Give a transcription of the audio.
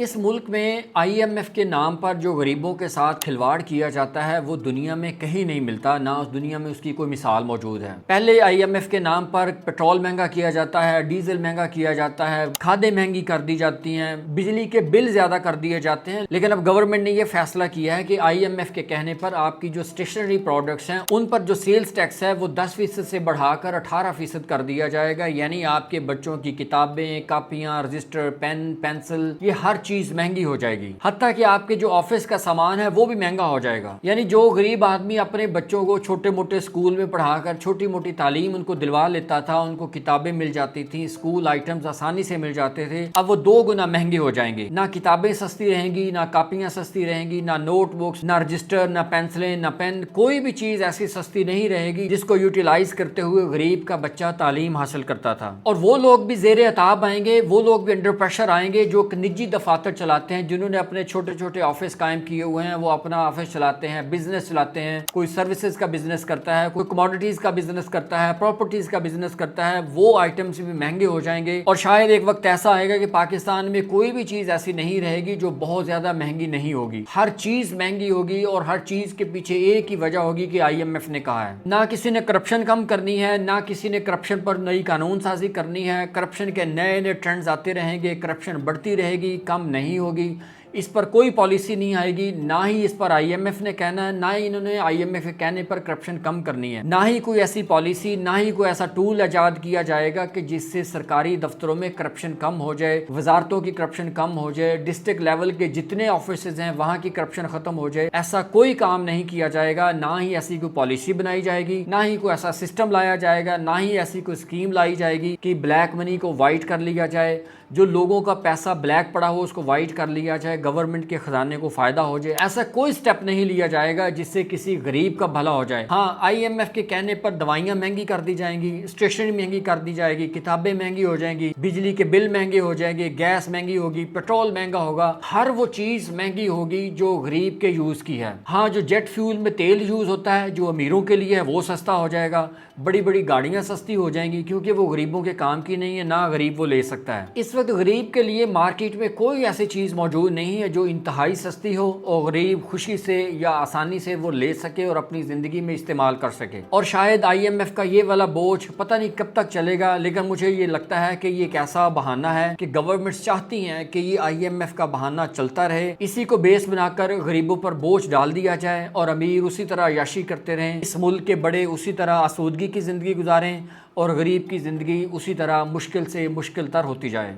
اس ملک میں I am F کے نام پر جو غریبوں کے ساتھ کھلواڑ کیا جاتا ہے وہ دنیا میں کہیں نہیں ملتا، نہ اس دنیا میں اس کی کوئی مثال موجود ہے۔ پہلے آئی ایم ایف کے نام پر پیٹرول مہنگا کیا جاتا ہے، ڈیزل مہنگا کیا جاتا ہے، کھادیں مہنگی کر دی جاتی ہیں، بجلی کے بل زیادہ کر دیے جاتے ہیں۔ لیکن اب گورنمنٹ نے یہ فیصلہ کیا ہے کہ آئی ایم ایف کے کہنے پر آپ کی جو اسٹیشنری پروڈکٹس ہیں ان پر جو سیلز ٹیکس ہے وہ 10% سے بڑھا کر 18% کر دیا جائے گا، یعنی آپ کے بچوں کی کتابیں، کاپیاں، رجسٹر، پین، پینسل، یہ ہر چیز مہنگی ہو جائے گی۔ حتیٰ کہ آپ کے جو آفس کا سامان ہے وہ بھی مہنگا ہو جائے گا۔ یعنی جو غریب آدمی اپنے بچوں کو چھوٹے موٹے اسکول میں پڑھا کر چھوٹی موٹی تعلیم ان کو دلوا لیتا تھا، ان کو کتابیں مل جاتی تھیں، اسکول آئٹمز آسانی سے مل جاتے تھے، اب وہ 2 گنا مہنگے ہو جائیں گے۔ نہ کتابیں سستی رہیں گی، نہ کاپیاں سستی رہیں گی، نہ نوٹ بکس، نہ رجسٹر، نہ پینسلیں، نہ پین، کوئی بھی چیز ایسی سستی نہیں رہے گی جس کو یوٹیلائز کرتے ہوئے غریب کا بچہ تعلیم حاصل کرتا تھا۔ اور وہ لوگ بھی زیر عتاب آئیں گے، وہ لوگ بھی انڈر پریشر آئیں گے جو نجی دفاتر چلاتے ہیں، جنہوں نے اپنے چھوٹے چھوٹے آفس قائم کیے ہوئے ہیں، وہ اپنا آفس چلاتے ہیں، بزنس چلاتے ہیں، کوئی سروسز کا بزنس کرتا ہے، کوئی کموڈیٹیز کا بزنس کرتا ہے، پراپرٹیز کا بزنس کرتا ہے، وہ آئٹمز بھی مہنگے ہو جائیں گے۔ اور شاید ایک وقت ایسا آئے گا کہ پاکستان میں کوئی بھی چیز ایسی نہیں رہے گی جو بہت زیادہ مہنگی نہیں ہوگی، ہر چیز مہنگی ہوگی، اور ہر چیز کے پیچھے ایک ہی وجہ ہوگی کہ آئی ایم ایف نے کہا ہے۔ نہ کسی نے کرپشن کم کرنی ہے، نہ کسی نے کرپشن پر نئی قانون سازی کرنی ہے، کرپشن کے نئے نئے ٹرینڈز آتے رہیں گے، کرپشن بڑھتی رہے گی، کم نہیں ہوگی، اس پر کوئی پالیسی نہیں آئے گی۔ نہ ہی اس پر آئی ایم ایف نے کہنا ہے، نہ ہی انہوں نے آئی ایم ایف کے کہنے پر کرپشن کم کرنی ہے، نہ ہی کوئی ایسی پالیسی، نہ ہی کوئی ایسا ٹول ایجاد کیا جائے گا کہ جس سے سرکاری دفتروں میں کرپشن کم ہو جائے، وزارتوں کی کرپشن کم ہو جائے، ڈسٹرکٹ لیول کے جتنے آفیسز ہیں وہاں کی کرپشن ختم ہو جائے۔ ایسا کوئی کام نہیں کیا جائے گا، نہ ہی ایسی کوئی پالیسی بنائی جائے گی، نہ ہی کوئی ایسا سسٹم لایا جائے گا، نہ ہی ایسی کوئی اسکیم لائی جائے گی کہ بلیک منی کو وائٹ کر لیا جائے، جو لوگوں کا پیسہ بلیک پڑا ہو اس کو وائٹ کر لیا جائے، گورنمنٹ کے خزانے کو فائدہ ہو جائے۔ ایسا کوئی سٹیپ نہیں لیا جائے گا جس سے کسی غریب کا بھلا ہو جائے۔ ہاں، آئی ایم ایف کے کہنے پر دوائیاں مہنگی کر دی جائیں گی، اسٹیشنری مہنگی کر دی جائے گی، کتابیں مہنگی ہو جائیں گی، بجلی کے بل مہنگے ہو جائیں گے، گیس مہنگی ہوگی، پیٹرول مہنگا ہوگا، ہر وہ چیز مہنگی ہوگی جو غریب کے یوز کی ہے۔ ہاں، جو جیٹ فیول میں تیل یوز ہوتا ہے جو امیروں کے لیے ہے وہ سستا ہو جائے گا، بڑی بڑی گاڑیاں سستی ہو جائیں گی کیونکہ وہ غریبوں کے کام کی نہیں ہے، نہ غریب وہ لے سکتا ہے۔ اس وقت غریب کے لیے مارکیٹ میں کوئی ایسی چیز موجود نہیں ہے جو انتہائی سستی ہو اور غریب خوشی سے یا آسانی سے وہ لے سکے اور اپنی زندگی میں استعمال کر سکے۔ اور شاید آئی ایم ایف کا یہ والا بوجھ پتہ نہیں کب تک چلے گا، لیکن مجھے یہ لگتا ہے کہ یہ ایک ایسا بہانہ ہے کہ گورنمنٹس چاہتی ہیں کہ یہ آئی ایم ایف کا بہانہ چلتا رہے، اسی کو بیس بنا کر غریبوں پر بوجھ ڈال دیا جائے اور امیر اسی طرح عیاشی کرتے رہیں، اس ملک کے بڑے اسی طرح آسودگی کی زندگی گزاریں اور غریب کی زندگی اسی طرح مشکل سے مشکل تر ہوتی جائے۔